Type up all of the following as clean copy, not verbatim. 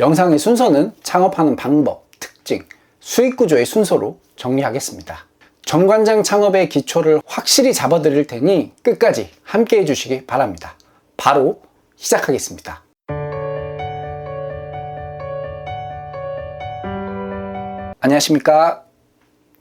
영상의 순서는 창업하는 방법, 특징, 수익 구조의 순서로 정리하겠습니다. 정관장 창업의 기초를 확실히 잡아드릴 테니 끝까지 함께 해주시기 바랍니다. 바로 시작하겠습니다. 안녕하십니까,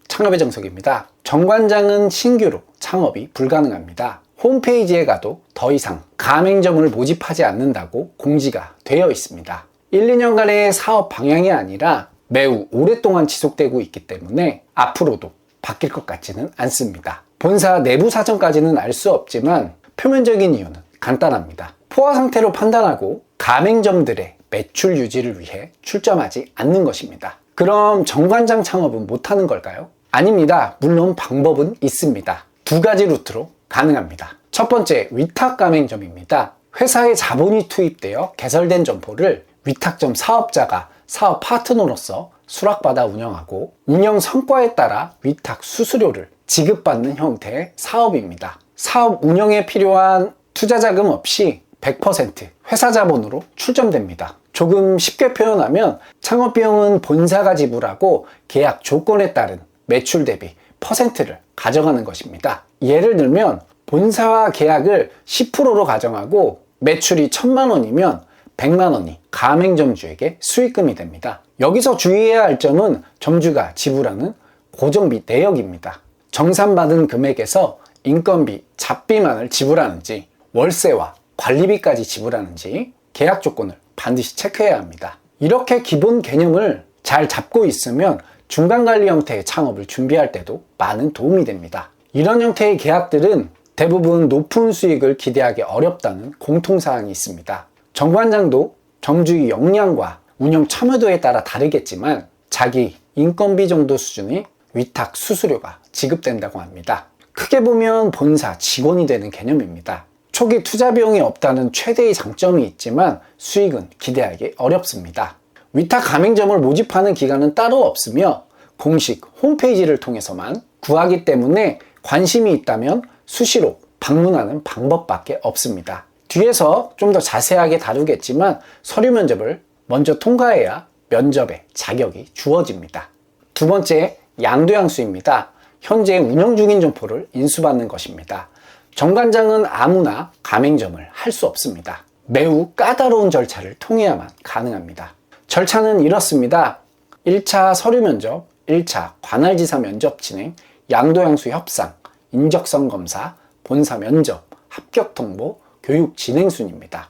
창업의 정석입니다. 정관장은 신규로 창업이 불가능합니다. 홈페이지에 가도 더 이상 가맹점을 모집하지 않는다고 공지가 되어 있습니다. 1, 2년간의 사업 방향이 아니라 매우 오랫동안 지속되고 있기 때문에 앞으로도 바뀔 것 같지는 않습니다. 본사 내부 사정까지는 알 수 없지만 표면적인 이유는 간단합니다. 포화 상태로 판단하고 가맹점들의 매출 유지를 위해 출점하지 않는 것입니다. 그럼 정관장 창업은 못하는 걸까요? 아닙니다. 물론 방법은 있습니다. 두 가지 루트로 가능합니다. 첫 번째, 위탁 가맹점입니다. 회사의 자본이 투입되어 개설된 점포를 위탁점 사업자가 사업 파트너로서 수락받아 운영하고 운영 성과에 따라 위탁 수수료를 지급받는 형태의 사업입니다. 사업 운영에 필요한 투자 자금 없이 100% 회사 자본으로 출점됩니다. 조금 쉽게 표현하면 창업 비용은 본사가 지불하고 계약 조건에 따른 매출 대비 퍼센트를 가져가는 것입니다. 예를 들면 본사와 계약을 10%로 가정하고 매출이 1,000만 원이면 100만 원이 가맹점주에게 수익금이 됩니다. 여기서 주의해야 할 점은 점주가 지불하는 고정비 내역입니다. 정산받은 금액에서 인건비, 잡비만을 지불하는지 월세와 관리비까지 지불하는지 계약 조건을 반드시 체크해야 합니다. 이렇게 기본 개념을 잘 잡고 있으면 중간관리 형태의 창업을 준비할 때도 많은 도움이 됩니다. 이런 형태의 계약들은 대부분 높은 수익을 기대하기 어렵다는 공통사항이 있습니다. 정관장도 점주의 역량과 운영 참여도에 따라 다르겠지만 자기 인건비 정도 수준의 위탁 수수료가 지급된다고 합니다. 크게 보면 본사 직원이 되는 개념입니다. 초기 투자 비용이 없다는 최대의 장점이 있지만 수익은 기대하기 어렵습니다. 위탁 가맹점을 모집하는 기간은 따로 없으며 공식 홈페이지를 통해서만 구하기 때문에 관심이 있다면 수시로 방문하는 방법밖에 없습니다. 뒤에서 좀 더 자세하게 다루겠지만 서류 면접을 먼저 통과해야 면접의 자격이 주어집니다. 두 번째, 양도양수입니다. 현재 운영 중인 점포를 인수받는 것입니다. 정관장은 아무나 가맹점을 할 수 없습니다. 매우 까다로운 절차를 통해야만 가능합니다. 절차는 이렇습니다. 1차 서류 면접, 1차 관할지사 면접 진행, 양도양수 협상, 인적성 검사, 본사 면접, 합격 통보, 교육 진행 순입니다.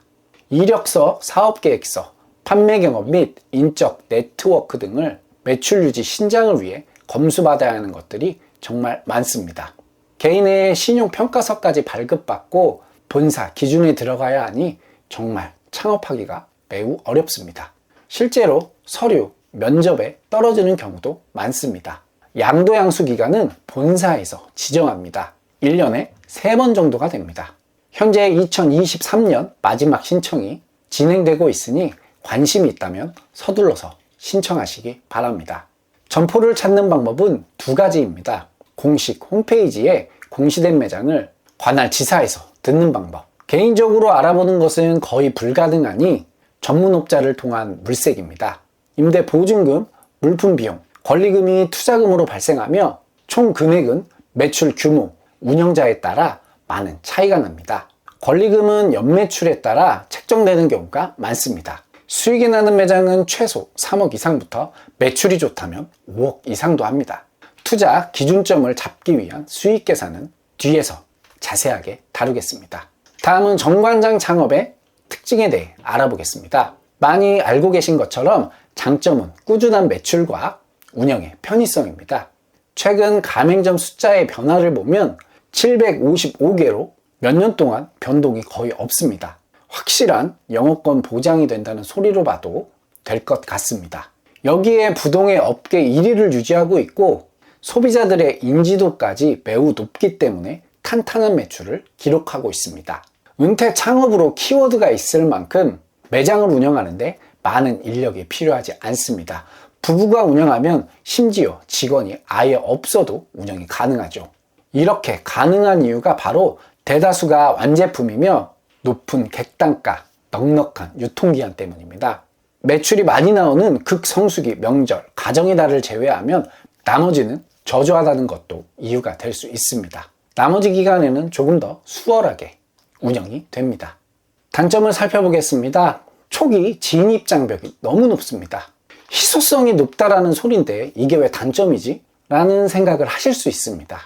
이력서, 사업계획서, 판매 경험 및 인적 네트워크 등을 매출 유지 신장을 위해 검수받아야 하는 것들이 정말 많습니다. 개인의 신용평가서까지 발급받고 본사 기준에 들어가야 하니 정말 창업하기가 매우 어렵습니다. 실제로 서류, 면접에 떨어지는 경우도 많습니다. 양도양수 기간은 본사에서 지정합니다. 1년에 3번 정도가 됩니다. 현재 2023년 마지막 신청이 진행되고 있으니 관심이 있다면 서둘러서 신청하시기 바랍니다. 점포를 찾는 방법은 두 가지입니다. 공식 홈페이지에 공시된 매장을 관할지사에서 듣는 방법. 개인적으로 알아보는 것은 거의 불가능하니 전문업자를 통한 물색입니다. 임대 보증금, 물품 비용, 권리금이 투자금으로 발생하며 총 금액은 매출 규모, 운영자에 따라 많은 차이가 납니다. 권리금은 연매출에 따라 책정되는 경우가 많습니다. 수익이 나는 매장은 최소 3억 이상부터 매출이 좋다면 5억 이상도 합니다. 투자 기준점을 잡기 위한 수익 계산은 뒤에서 자세하게 다루겠습니다. 다음은 정관장 창업의 특징에 대해 알아보겠습니다. 많이 알고 계신 것처럼 장점은 꾸준한 매출과 운영의 편의성입니다. 최근 가맹점 숫자의 변화를 보면 755개로 몇 년 동안 변동이 거의 없습니다. 확실한 영업권 보장이 된다는 소리로 봐도 될 것 같습니다. 여기에 부동의 업계 1위를 유지하고 있고 소비자들의 인지도까지 매우 높기 때문에 탄탄한 매출을 기록하고 있습니다. 은퇴 창업으로 키워드가 있을 만큼 매장을 운영하는데 많은 인력이 필요하지 않습니다. 부부가 운영하면 심지어 직원이 아예 없어도 운영이 가능하죠. 이렇게 가능한 이유가 바로 대다수가 완제품이며 높은 객단가, 넉넉한 유통기한 때문입니다. 매출이 많이 나오는 극성수기, 명절, 가정의 달을 제외하면 나머지는 저조하다는 것도 이유가 될 수 있습니다. 나머지 기간에는 조금 더 수월하게 운영이 됩니다. 단점을 살펴보겠습니다. 초기 진입장벽이 너무 높습니다. 희소성이 높다라는 소린데 이게 왜 단점이지? 라는 생각을 하실 수 있습니다.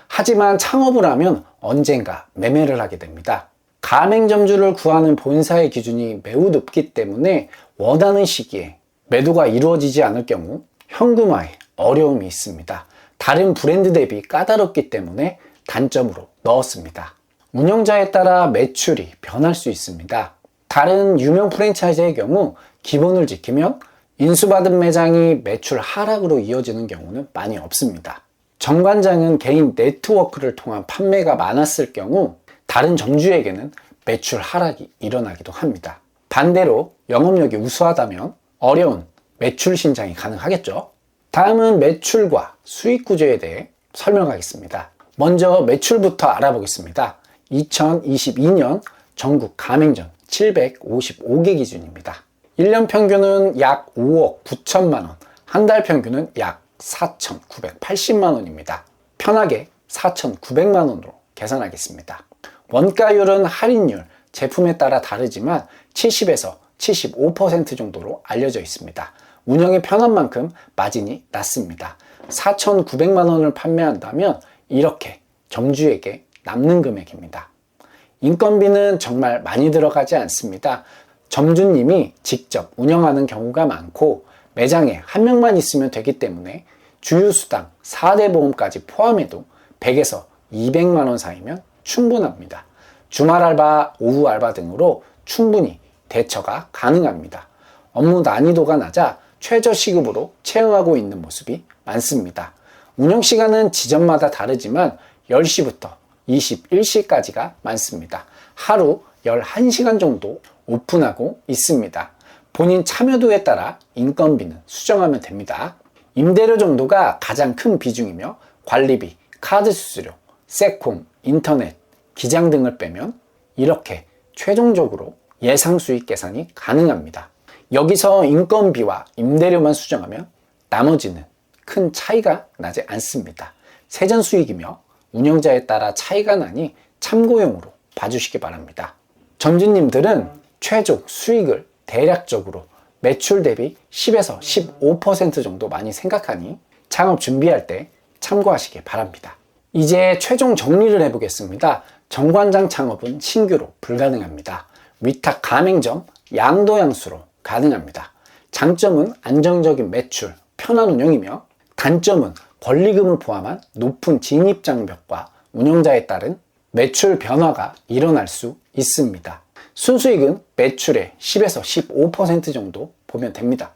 하지만 창업을 하면 언젠가 매매를 하게 됩니다. 가맹점주를 구하는 본사의 기준이 매우 높기 때문에 원하는 시기에 매도가 이루어지지 않을 경우 현금화에 어려움이 있습니다. 다른 브랜드 대비 까다롭기 때문에 단점으로 넣었습니다. 운영자에 따라 매출이 변할 수 있습니다. 다른 유명 프랜차이즈의 경우 기본을 지키면 인수받은 매장이 매출 하락으로 이어지는 경우는 많이 없습니다. 정관장은 개인 네트워크를 통한 판매가 많았을 경우 다른 점주에게는 매출 하락이 일어나기도 합니다. 반대로 영업력이 우수하다면 어려운 매출 신장이 가능하겠죠. 다음은 매출과 수익 구조에 대해 설명하겠습니다. 먼저 매출부터 알아보겠습니다. 2022년 전국 가맹점 755개 기준입니다. 1년 평균은 약 5억 9천만 원, 한 달 평균은 약 4,980만 원입니다. 편하게 4,900만 원으로 계산하겠습니다. 원가율은 할인율, 제품에 따라 다르지만 70에서 75% 정도로 알려져 있습니다. 운영이 편한 만큼 마진이 낮습니다. 4,900만 원을 판매한다면 이렇게 점주에게 남는 금액입니다. 인건비는 정말 많이 들어가지 않습니다. 점주님이 직접 운영하는 경우가 많고 매장에 한 명만 있으면 되기 때문에 주유수당, 4대 보험까지 포함해도 100에서 200만 원 사이면 충분합니다. 주말 알바, 오후 알바 등으로 충분히 대처가 가능합니다. 업무 난이도가 낮아 최저 시급으로 채용하고 있는 모습이 많습니다. 운영 시간은 지점마다 다르지만 10시부터 21시까지가 많습니다. 하루 11시간 정도 오픈하고 있습니다. 본인 참여도에 따라 인건비는 수정하면 됩니다. 임대료 정도가 가장 큰 비중이며 관리비, 카드 수수료, 세콤, 인터넷, 기장 등을 빼면 이렇게 최종적으로 예상 수익 계산이 가능합니다. 여기서 인건비와 임대료만 수정하면 나머지는 큰 차이가 나지 않습니다. 세전 수익이며 운영자에 따라 차이가 나니 참고용으로 봐주시기 바랍니다. 점주님들은 최종 수익을 대략적으로 매출 대비 10에서 15% 정도 많이 생각하니 창업 준비할 때 참고하시기 바랍니다. 이제 최종 정리를 해보겠습니다. 정관장 창업은 신규로 불가능합니다. 위탁 가맹점, 양도양수로 가능합니다. 장점은 안정적인 매출, 편한 운영이며 단점은 권리금을 포함한 높은 진입장벽과 운영자에 따른 매출 변화가 일어날 수 있습니다. 순수익은 매출의 10에서 15% 정도 보면 됩니다.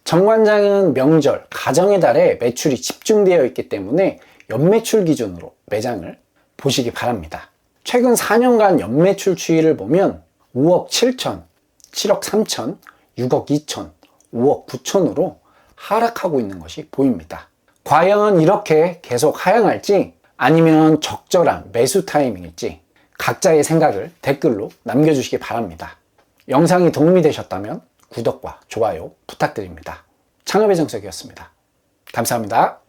정관장은 명절, 가정의 달에 매출이 집중되어 있기 때문에 연매출 기준으로 매장을 보시기 바랍니다. 최근 4년간 연매출 추이를 보면 5억 7천, 7억 3천, 6억 2천, 5억 9천으로 하락하고 있는 것이 보입니다. 과연 이렇게 계속 하향할지 아니면 적절한 매수 타이밍일지 각자의 생각을 댓글로 남겨주시기 바랍니다. 영상이 도움이 되셨다면 구독과 좋아요 부탁드립니다. 창업의 정석이었습니다. 감사합니다.